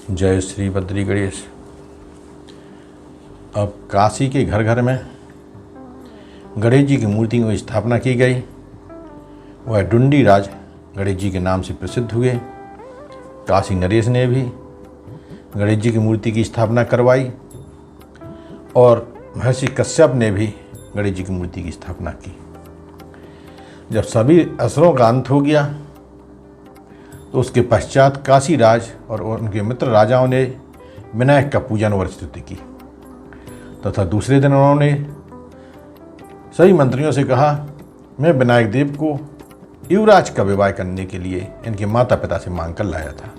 जय श्री बद्री गणेश। अब काशी के घर घर में गणेश जी की मूर्तियों की स्थापना की गई। वह डुंडी राज गणेश जी के नाम से प्रसिद्ध हुए। काशी नरेश ने भी गणेश जी की मूर्ति की स्थापना करवाई और महर्षि कश्यप ने भी गणेश जी की मूर्ति की स्थापना की। जब सभी असुरों का अंत हो गया तो उसके पश्चात काशी राज और उनके मित्र राजाओं ने विनायक का पूजन और स्तुति की तथा दूसरे दिन उन्होंने सभी मंत्रियों से कहा, मैं विनायक देव को युवराज का विवाह करने के लिए इनके माता पिता से मांग कर लाया था,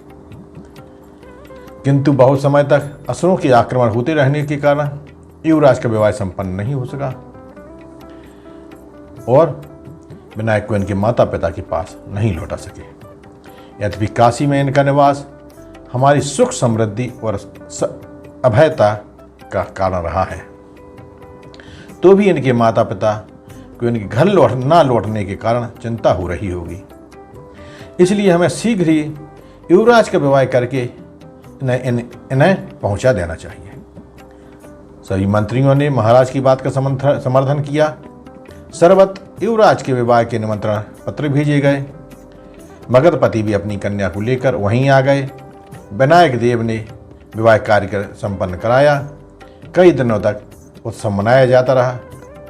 किंतु बहुत समय तक असुरों के आक्रमण होते रहने के कारण युवराज का विवाह संपन्न नहीं हो सका और विनायक को इनके माता पिता के पास नहीं लौटा सके। यद्यपि काशी में इनका निवास हमारी सुख समृद्धि और अभयता का कारण रहा है, तो भी इनके माता पिता को इनके घर ना लौटने के कारण चिंता हो रही होगी। इसलिए हमें शीघ्र ही युवराज का विवाह करके इन्हें पहुंचा देना चाहिए। सभी मंत्रियों ने महाराज की बात का समर्थन किया। सर्वत्र युवराज के विवाह के निमंत्रण पत्र भेजे गए। मगधपति भी अपनी कन्या को लेकर वहीं आ गए। विनायक देव ने विवाह कार्य संपन्न कराया। कई दिनों तक उत्सव मनाया जाता रहा।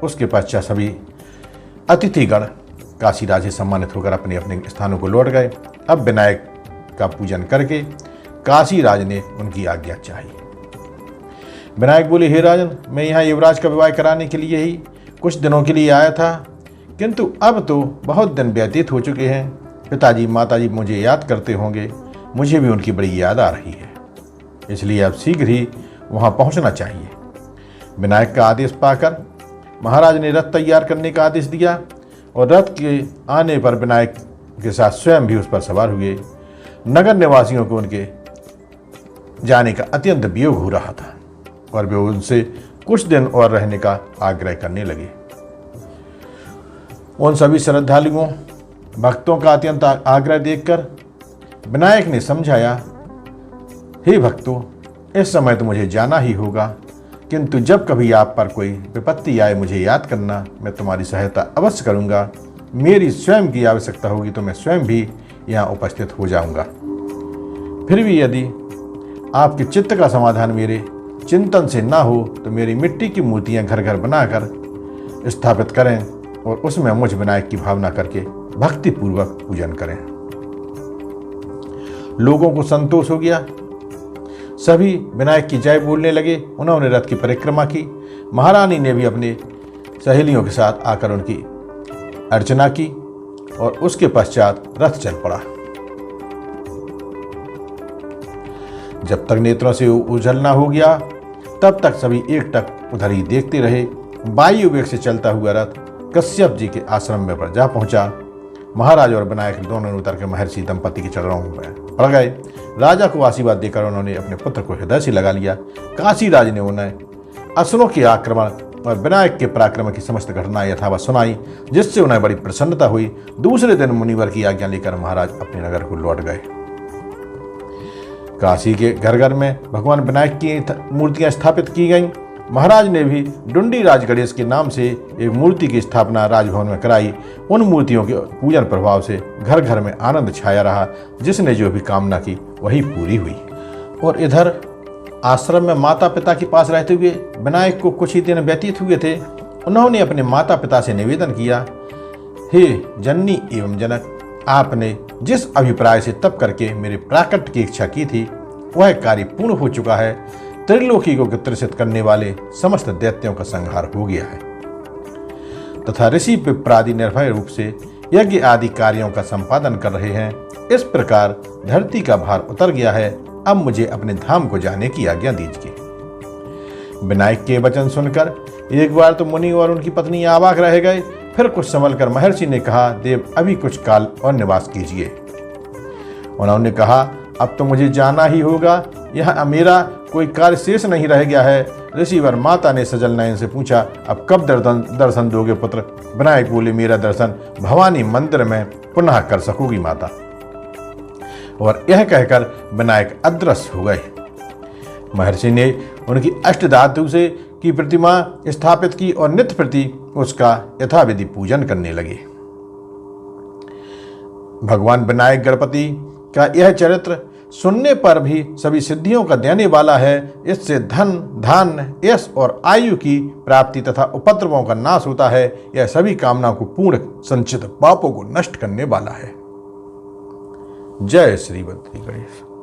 उसके पश्चात सभी अतिथिगण काशी राज से सम्मानित होकर अपने अपने स्थानों को लौट गए। अब विनायक का पूजन करके काशी राज ने उनकी आज्ञा चाही। विनायक बोले, हे राजन, मैं यहाँ युवराज का विवाह कराने के लिए ही कुछ दिनों के लिए आया था, किंतु अब तो बहुत दिन व्यतीत हो चुके हैं। पिताजी माताजी मुझे याद करते होंगे, मुझे भी उनकी बड़ी याद आ रही है, इसलिए अब शीघ्र ही वहाँ पहुँचना चाहिए। विनायक का आदेश पाकर महाराज ने रथ तैयार करने का आदेश दिया और रथ के आने पर विनायक के साथ स्वयं भी उस पर सवार हुए। नगर निवासियों को उनके जाने का अत्यंत वियोग हो रहा था और वे उनसे कुछ दिन और रहने का आग्रह करने लगे। उन सभी श्रद्धालुओं भक्तों का अत्यंत आग्रह देखकर विनायक ने समझाया, हे भक्तों, इस समय तो मुझे जाना ही होगा, किंतु जब कभी आप पर कोई विपत्ति आए मुझे याद करना, मैं तुम्हारी सहायता अवश्य करूंगा। मेरी स्वयं की आवश्यकता होगी तो मैं स्वयं भी यहाँ उपस्थित हो जाऊंगा। फिर भी यदि आपके चित्त का समाधान मेरे चिंतन से ना हो तो मेरी मिट्टी की मूर्तियां घर घर बनाकर स्थापित करें और उसमें मुझ विनायक की भावना करके भक्तिपूर्वक पूजन करें। लोगों को संतोष हो गया। सभी विनायक की जय बोलने लगे। उन्होंने रथ की परिक्रमा की। महारानी ने भी अपने सहेलियों के साथ आकर उनकी अर्चना की और उसके पश्चात रथ चल पड़ा। जब तक नेत्रों से उजल ना हो गया तब तक सभी एकटक उधर ही देखते रहे। वायु वेग से चलता हुआ रथ कश्यप जी के आश्रम में पर जा पहुंचा। महाराज और विनायक दोनों ने उतर के महर्षि दंपति के चरणों में पड़ गए। राजा को आशीर्वाद देकर उन्होंने अपने पुत्र को हृदय से लगा लिया। काशी राज ने उन्हें असुरों के आक्रमण और विनायक के पराक्रम की समस्त घटनाएं यथावत सुनाई, जिससे उन्हें बड़ी प्रसन्नता हुई। दूसरे दिन मुनिवर की आज्ञा लेकर महाराज अपने नगर को लौट गए। काशी के घर घर में भगवान विनायक की मूर्तियां स्थापित की गईं। महाराज ने भी डुंडी राज गणेश के नाम से एक मूर्ति की स्थापना राजभवन में कराई। उन मूर्तियों के पूजन प्रभाव से घर घर में आनंद छाया रहा। जिसने जो भी कामना की वही पूरी हुई। और इधर आश्रम में माता पिता के पास रहते हुए विनायक को कुछ ही दिन व्यतीत हुए थे। उन्होंने अपने माता पिता से निवेदन किया, हे जननी एवं जनक, आपने जिस अभिप्राय से तप करके मेरे प्राकट्य की इच्छा की थी वह कार्य पूर्ण हो चुका है। त्रिलोकी को त्रसित करने वाले समस्त दैत्यों का संहार हो गया है तथा ऋषि विप्रादि निर्भय रूप से यज्ञ आदि कार्यों का संपादन कर रहे हैं। इस प्रकार धरती का भार उतर गया है। अब मुझे अपने धाम को जाने की आज्ञा दीजिए। विनायक के वचन सुनकर एक बार तो मुनि और उनकी पत्नी अवाक रह गए। फिर कुछ संभल कर महर्षि ने कहा, देव, अभी कुछ काल और निवास कीजिए। उन्होंने कहा, अब तो मुझे जाना ही होगा, यह मेरा कोई कार्य शेष नहीं रह गया है। ऋषिवर माता ने सजल नयन से पूछा, अब कब दर्शन दोगे पुत्र? विनायक बोले, मेरा दर्शन भवानी मंदिर में पुनः कर सकोगी माता। और यह कहकर विनायक अदृश्य हो गए। महर्षि ने उनकी अष्टधातु से की प्रतिमा स्थापित की और नित्य प्रति उसका यथाविधि पूजन करने लगे। भगवान विनायक गणपति का यह चरित्र सुनने पर भी सभी सिद्धियों का देने वाला है। इससे धन, धान्य, यश और आयु की प्राप्ति तथा उपद्रवों का नाश होता है। यह सभी कामनाओं को पूर्ण संचित पापों को नष्ट करने वाला है। जय श्री बद्री गणेश।